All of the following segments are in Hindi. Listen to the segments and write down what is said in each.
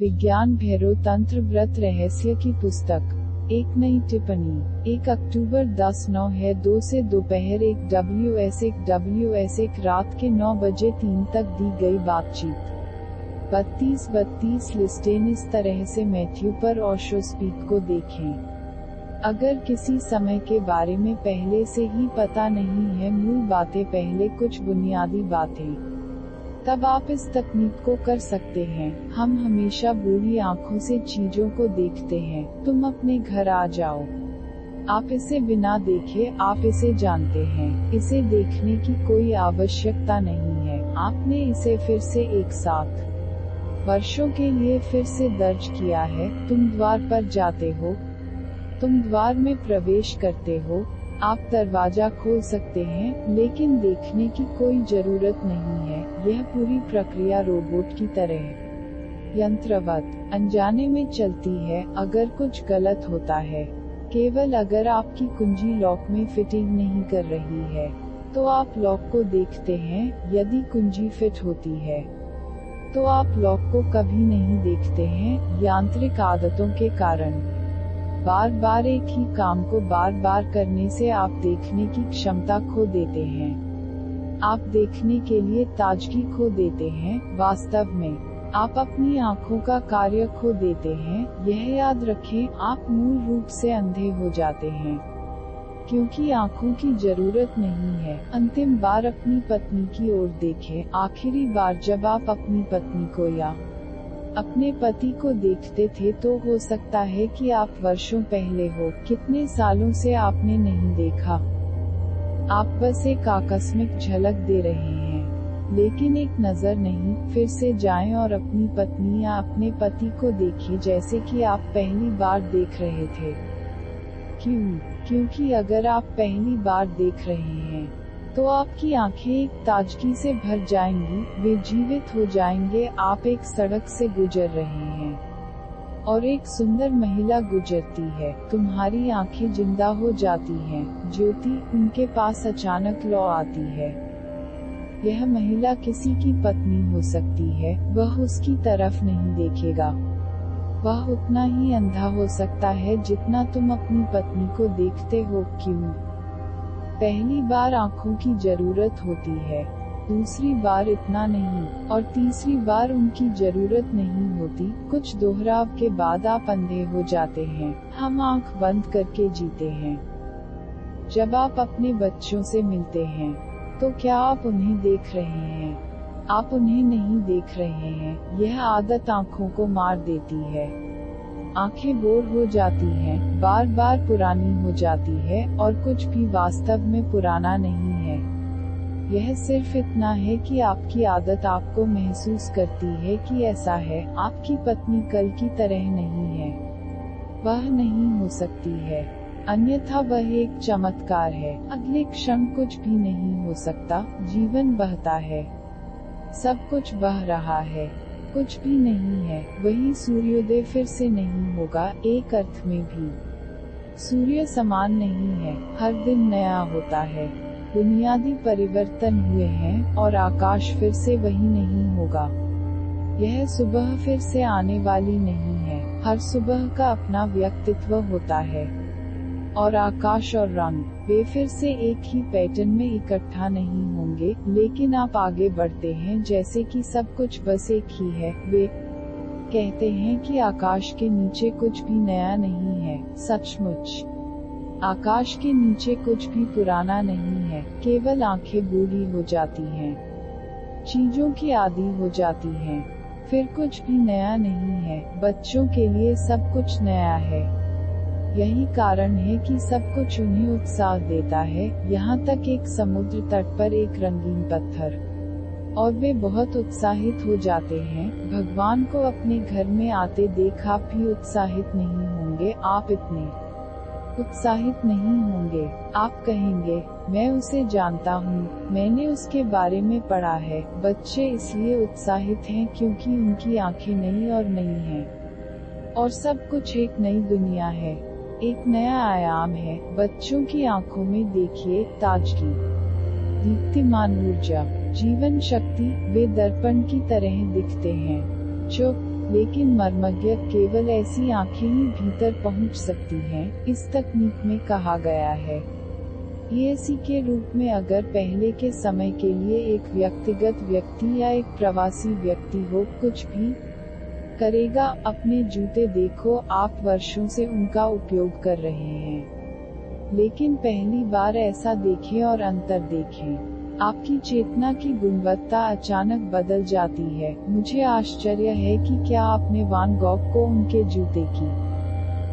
विज्ञान भैरव तंत्र व्रत रहस्य की पुस्तक। एक नई टिप्पणी। 1 अक्टूबर 10:09 है 2 से दोपहर 1 WS1 रात के 9 बजे 3 तक दी गई बातचीत। 32 लिस्टेन। इस तरह से मैथ्यू पर ओशो स्पीक को देखें। अगर किसी समय के बारे में पहले से ही पता नहीं है, मूल बातें, पहले कुछ बुनियादी बातें, तब आप इस तकनीक को कर सकते हैं। हम हमेशा बुरी आंखों से चीजों को देखते हैं। तुम अपने घर आ जाओ। आप इसे बिना देखे, आप इसे जानते हैं। इसे देखने की कोई आवश्यकता नहीं है। आपने इसे फिर से एक साथ वर्षों के लिए फिर से दर्ज किया है। तुम द्वार पर जाते हो, तुम द्वार में प्रवेश करते हो, आप दरवाजा खोल सकते हैं, लेकिन देखने की कोई जरूरत नहीं है। यह पूरी प्रक्रिया रोबोट की तरह यंत्रवत अनजाने में चलती है। अगर कुछ गलत होता है, केवल अगर आपकी कुंजी लॉक में फिटिंग नहीं कर रही है, तो आप लॉक को देखते हैं। यदि कुंजी फिट होती है, तो आप लॉक को कभी नहीं देखते हैं, यांत्रिक आदतों के कारण। बार बार एक ही काम को बार बार करने से आप देखने की क्षमता खो देते हैं। आप देखने के लिए ताजगी खो देते हैं। वास्तव में आप अपनी आँखों का कार्य खो देते हैं। यह याद रखें, आप मूल रूप से अंधे हो जाते हैं, क्योंकि आँखों की जरूरत नहीं है। अंतिम बार अपनी पत्नी की ओर देखें। आखिरी बार जब आप अपनी पत्नी को या अपने पति को देखते थे, तो हो सकता है कि आप वर्षों पहले हो। कितने सालों से आपने नहीं देखा। आप बस एक आकस्मिक झलक दे रहे हैं, लेकिन एक नजर नहीं। फिर से जाएं और अपनी पत्नी या अपने पति को देखिए जैसे कि आप पहली बार देख रहे थे। क्यों? क्योंकि अगर आप पहली बार देख रहे हैं, तो आपकी आंखें एक ताजगी से भर जाएंगी, वे जीवित हो जाएंगे। आप एक सड़क से गुजर रहे हैं और एक सुंदर महिला गुजरती है। तुम्हारी आंखें जिंदा हो जाती हैं। ज्योति उनके पास अचानक लौ आती है। यह महिला किसी की पत्नी हो सकती है। वह उसकी तरफ नहीं देखेगा। वह उतना ही अंधा हो सकता है जितना तुम अपनी पत्नी को देखते हो। क्यों? पहली बार आँखों की जरूरत होती है, दूसरी बार इतना नहीं, और तीसरी बार उनकी जरूरत नहीं होती। कुछ दोहराव के बाद आप अंधे हो जाते हैं। हम आँख बंद करके जीते हैं। जब आप अपने बच्चों से मिलते हैं, तो क्या आप उन्हें देख रहे हैं? आप उन्हें नहीं देख रहे हैं। यह आदत आँखों को मार देती है। आंखें बोर हो जाती हैं, बार बार पुरानी हो जाती है, और कुछ भी वास्तव में पुराना नहीं है। यह सिर्फ इतना है कि आपकी आदत आपको महसूस करती है कि ऐसा है। आपकी पत्नी कल की तरह नहीं है। वह नहीं हो सकती है, अन्यथा वह एक चमत्कार है। अगले क्षण कुछ भी नहीं हो सकता। जीवन बहता है, सब कुछ बह रहा है, कुछ भी नहीं है। वही सूर्योदय फिर से नहीं होगा। एक अर्थ में भी सूर्य समान नहीं है। हर दिन नया होता है। बुनियादी परिवर्तन हुए हैं, और आकाश फिर से वही नहीं होगा। यह सुबह फिर से आने वाली नहीं है। हर सुबह का अपना व्यक्तित्व होता है, और आकाश और रंग, वे फिर से एक ही पैटर्न में इकट्ठा नहीं होंगे। लेकिन आप आगे बढ़ते हैं जैसे कि सब कुछ बस एक ही है। वे कहते हैं कि आकाश के नीचे कुछ भी नया नहीं है। सचमुच, आकाश के नीचे कुछ भी पुराना नहीं है। केवल आंखें बूढ़ी हो जाती हैं, चीजों की आदी हो जाती हैं, फिर कुछ भी नया नहीं है। बच्चों के लिए सब कुछ नया है। यही कारण है कि सब कुछ उन्हें उत्साह देता है, यहाँ तक एक समुद्र तट पर एक रंगीन पत्थर, और वे बहुत उत्साहित हो जाते हैं। भगवान को अपने घर में आते देख आप भी उत्साहित नहीं होंगे। आप इतने उत्साहित नहीं होंगे। आप कहेंगे, मैं उसे जानता हूँ, मैंने उसके बारे में पढ़ा है। बच्चे इसलिए उत्साहित हैं क्योंकि उनकी आंखें नई और नई हैं, और सब कुछ एक नई दुनिया है, एक नया आयाम है। बच्चों की आंखों में देखिए ताजगी, दीप्तिमान ऊर्जा, जीवन शक्ति। वे दर्पण की तरह दिखते हैं। चुप, लेकिन मर्मज्ञ केवल ऐसी आंखें ही भीतर पहुंच सकती हैं, इस तकनीक में कहा गया है। EAC के रूप में अगर पहले के समय के लिए एक व्यक्तिगत व्यक्ति या एक प्रवासी व्यक्ति हो कुछ भी करेगा, अपने जूते देखो, आप वर्षों से उनका उपयोग कर रहे हैं, लेकिन पहली बार ऐसा देखें और अंतर देखें। आपकी चेतना की गुणवत्ता अचानक बदल जाती है। मुझे आश्चर्य है कि क्या आपने वान गॉग को उनके जूते की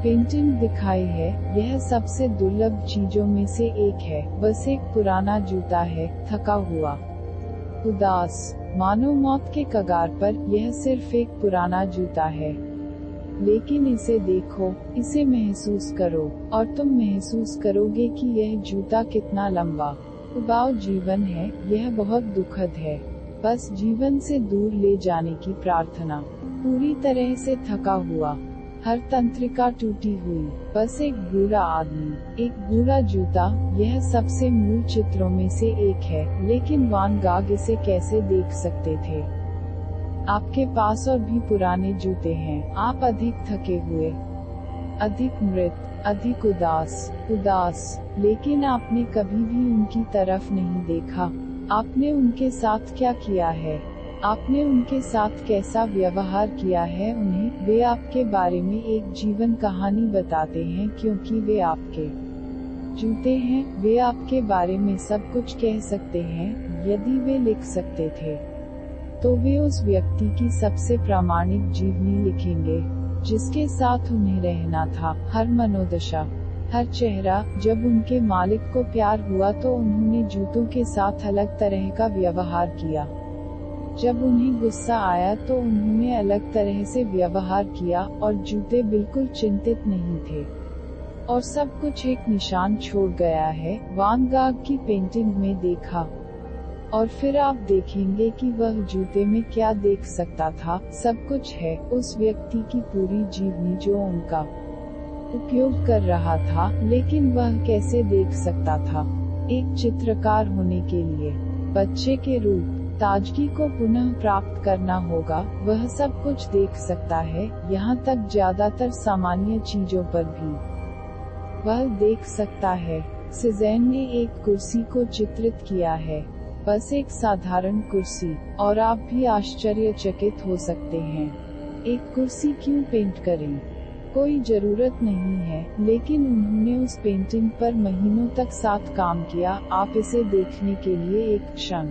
पेंटिंग दिखाई है। यह सबसे दुर्लभ चीजों में से एक है। बस एक पुराना जूता है, थका हुआ, उदास, मानो मौत के कगार पर। यह सिर्फ एक पुराना जूता है, लेकिन इसे देखो, इसे महसूस करो, और तुम महसूस करोगे कि यह जूता कितना लंबा, उबाऊ जीवन है। यह बहुत दुखद है। बस जीवन से दूर ले जाने की प्रार्थना। पूरी तरह से थका हुआ, हर तंत्रिका टूटी हुई, बस एक बूढ़ा आदमी, एक बूढ़ा जूता। यह सबसे मूल चित्रों में से एक है, लेकिन वान गॉग इसे कैसे देख सकते थे? आपके पास और भी पुराने जूते हैं। आप अधिक थके हुए, अधिक मृत, अधिक उदास, लेकिन आपने कभी भी उनकी तरफ नहीं देखा। आपने उनके साथ क्या किया है? आपने उनके साथ कैसा व्यवहार किया है? वे आपके बारे में एक जीवन कहानी बताते हैं, क्योंकि वे आपके जूते हैं। वे आपके बारे में सब कुछ कह सकते हैं। यदि वे लिख सकते थे, तो वे उस व्यक्ति की सबसे प्रामाणिक जीवनी लिखेंगे, जिसके साथ उन्हें रहना था। हर मनोदशा, हर चेहरा। जब उनके मालिक को प्यार हुआ तो उन्होंने जूतों के साथ अलग तरह का व्यवहार किया। जब उन्हें गुस्सा आया तो उन्होंने अलग तरह से व्यवहार किया, और जूते बिल्कुल चिंतित नहीं थे, और सब कुछ एक निशान छोड़ गया है। वान गॉग की पेंटिंग में देखा, और फिर आप देखेंगे कि वह जूते में क्या देख सकता था। सब कुछ है, उस व्यक्ति की पूरी जीवनी जो उनका उपयोग कर रहा था, लेकिन वह कैसे देख सकता था? एक चित्रकार होने के लिए, बच्चे के रूप, ताजगी को पुनः प्राप्त करना होगा। वह सब कुछ देख सकता है, यहाँ तक ज्यादातर सामान्य चीजों पर भी वह देख सकता है। सिज़ेन ने एक कुर्सी को चित्रित किया है, बस एक साधारण कुर्सी, और आप भी आश्चर्यचकित हो सकते हैं। एक कुर्सी क्यों पेंट करें? कोई जरूरत नहीं है, लेकिन उन्होंने उस पेंटिंग पर महीनों तक साथ काम किया। आप इसे देखने के लिए एक क्षण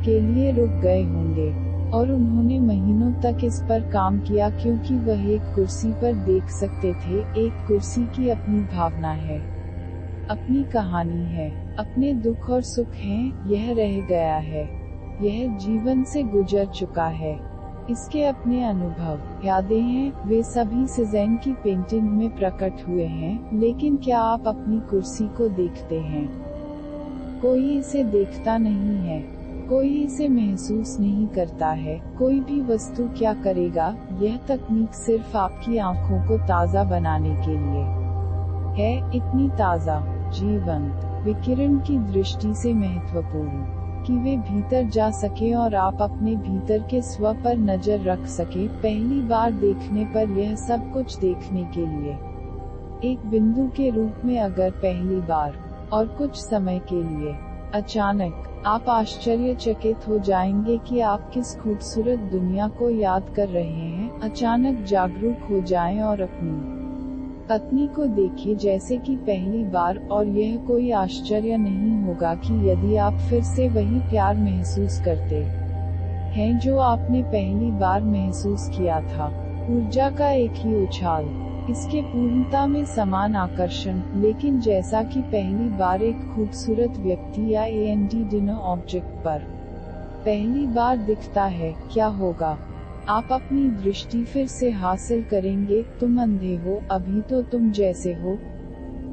के लिए रुक गए होंगे, और उन्होंने महीनों तक इस पर काम किया, क्योंकि वह एक कुर्सी पर देख सकते थे। एक कुर्सी की अपनी भावना है, अपनी कहानी है, अपने दुख और सुख हैं। यह रह गया है, यह जीवन से गुजर चुका है, इसके अपने अनुभव, यादें हैं। वे सभी सिज़ेन की पेंटिंग में प्रकट हुए हैं। लेकिन क्या आप अपनी कुर्सी को देखते हैं? कोई इसे देखता नहीं है, कोई इसे महसूस नहीं करता है। कोई भी वस्तु क्या करेगा? यह तकनीक सिर्फ आपकी आंखों को ताज़ा बनाने के लिए है, इतनी ताज़ा, जीवंत, विकिरण की दृष्टि से महत्वपूर्ण, कि वे भीतर जा सके और आप अपने भीतर के स्व पर नजर रख सके। पहली बार देखने पर यह सब कुछ देखने के लिए एक बिंदु के रूप में, अगर पहली बार और कुछ समय के लिए, अचानक आप आश्चर्यचकित हो जाएंगे कि आप किस खूबसूरत दुनिया को याद कर रहे हैं। अचानक जागरूक हो जाएं और अपनी पत्नी को देखें जैसे कि पहली बार, और यह कोई आश्चर्य नहीं होगा कि यदि आप फिर से वही प्यार महसूस करते हैं जो आपने पहली बार महसूस किया था। ऊर्जा का एक ही उछाल, इसके पूर्णता में समान आकर्षण, लेकिन जैसा कि पहली बार एक खूबसूरत व्यक्ति या डिनो ऑब्जेक्ट पर पहली बार दिखता है, क्या होगा? आप अपनी दृष्टि फिर से हासिल करेंगे। तुम अंधे हो, अभी तो तुम जैसे हो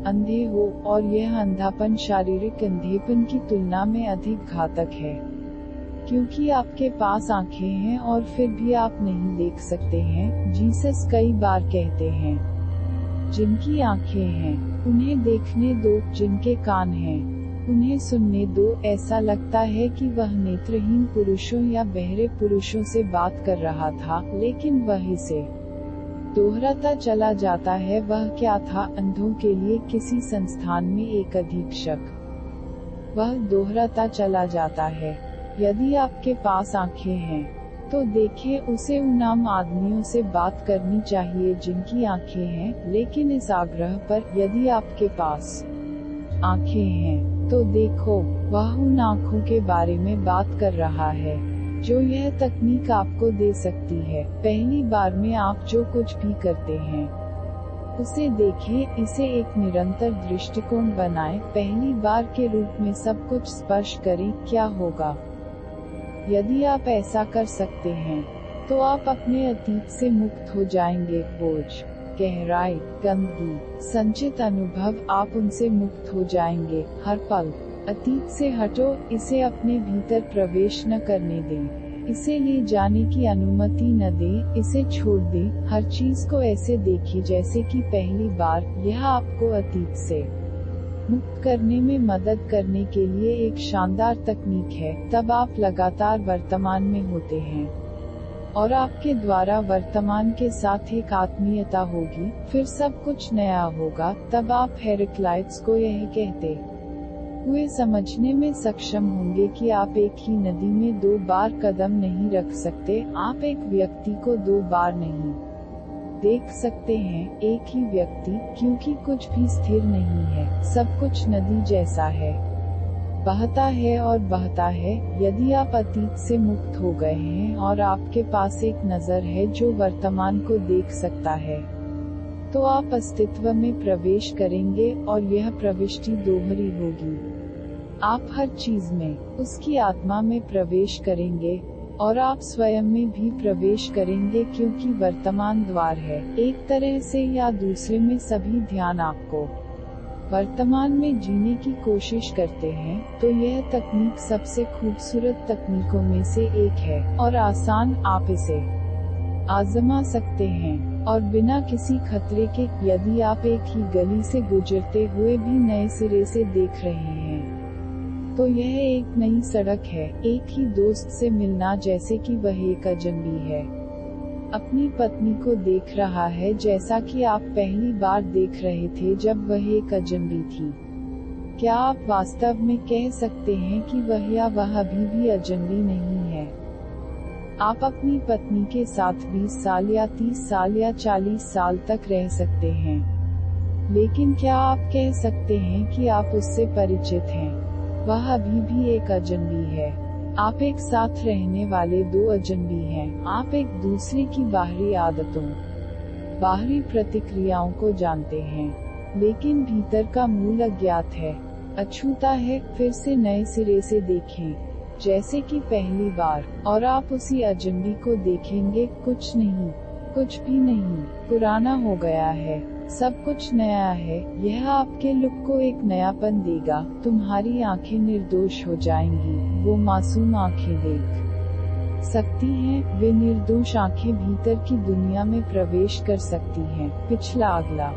अंधे हो, और यह अंधापन शारीरिक अंधेपन की तुलना में अधिक घातक है, क्योंकि आपके पास आंखें हैं और फिर भी आप नहीं देख सकते हैं। जीसस कई बार कहते हैं, जिनकी आंखें हैं उन्हें देखने दो, जिनके कान हैं उन्हें सुनने दो। ऐसा लगता है कि वह नेत्रहीन पुरुषों या बहरे पुरुषों से बात कर रहा था, लेकिन वह इसे दोहराता चला जाता है। वह क्या था? अंधों के लिए किसी संस्थान में एक अधीक्षक। वह दोहराता चला जाता है। यदि आपके पास आंखें हैं, तो देखें, उसे उन आम आदमियों से बात करनी चाहिए जिनकी आंखें हैं, लेकिन इस आग्रह पर, यदि आपके पास आंखें हैं, तो देखो, वह उन आँखों के बारे में बात कर रहा है जो यह तकनीक आपको दे सकती है। पहली बार में आप जो कुछ भी करते हैं उसे देखें, इसे एक निरंतर दृष्टिकोण बनाएं। पहली बार के रूप में सब कुछ स्पर्श करें। क्या होगा यदि आप ऐसा कर सकते हैं? तो आप अपने अतीत से मुक्त हो जाएंगे। बोझ, गहराई, गंदगी, संचित अनुभव, आप उनसे मुक्त हो जाएंगे। हर पल अतीत से हटो, इसे अपने भीतर प्रवेश न करने दें, इसे ले जाने की अनुमति न दें, इसे छोड़ दें। हर चीज को ऐसे देखिए जैसे कि पहली बार। यह आपको अतीत से मुक्त करने में मदद करने के लिए एक शानदार तकनीक है। तब आप लगातार वर्तमान में होते हैं और आपके द्वारा वर्तमान के साथ एक आत्मीयता होगी, फिर सब कुछ नया होगा। तब आप हेराक्लाइट्स को यह कहते हुए समझने में सक्षम होंगे कि आप एक ही नदी में 2 बार कदम नहीं रख सकते। आप एक व्यक्ति को 2 बार नहीं देख सकते हैं, एक ही व्यक्ति, क्योंकि कुछ भी स्थिर नहीं है। सब कुछ नदी जैसा है, बहता है और बहता है। यदि आप अतीत से मुक्त हो गए हैं और आपके पास एक नजर है जो वर्तमान को देख सकता है, तो आप अस्तित्व में प्रवेश करेंगे और यह प्रविष्टि दोहरी होगी। आप हर चीज में उसकी आत्मा में प्रवेश करेंगे और आप स्वयं में भी प्रवेश करेंगे, क्योंकि वर्तमान द्वार है। एक तरह से या दूसरे में सभी ध्यान आपको वर्तमान में जीने की कोशिश करते हैं। तो यह तकनीक सबसे खूबसूरत तकनीकों में से एक है और आसान। आप इसे आजमा सकते हैं और बिना किसी खतरे के। यदि आप एक ही गली से गुजरते हुए भी नए सिरे से देख रहे हैं, तो यह एक नई सड़क है। एक ही दोस्त से मिलना जैसे कि वह एक अजनबी है अपनी पत्नी को देख रहा है, जैसा कि आप पहली बार देख रहे थे जब वह एक अजनबी थी। क्या आप वास्तव में कह सकते हैं कि वह या वह अभी भी अजनबी नहीं है? आप अपनी पत्नी के साथ 20 साल या 30 साल या 40 साल तक रह सकते हैं, लेकिन क्या आप कह सकते हैं कि आप उससे परिचित हैं? वह अभी भी एक अजनबी है। आप एक साथ रहने वाले 2 अजनबी हैं। आप एक दूसरे की बाहरी आदतों, बाहरी प्रतिक्रियाओं को जानते हैं, लेकिन भीतर का मूल अज्ञात है, अछूता है। फिर से नए सिरे से देखें, जैसे कि पहली बार, और आप उसी अजनबी को देखेंगे। कुछ नहीं, कुछ भी नहीं पुराना हो गया है, सब कुछ नया है। यह आपके लुक को एक नयापन देगा। तुम्हारी आंखें निर्दोष हो जाएंगी। वो मासूम आंखें देख सकती हैं, वे निर्दोष आंखें भीतर की दुनिया में प्रवेश कर सकती हैं। पिछला अगला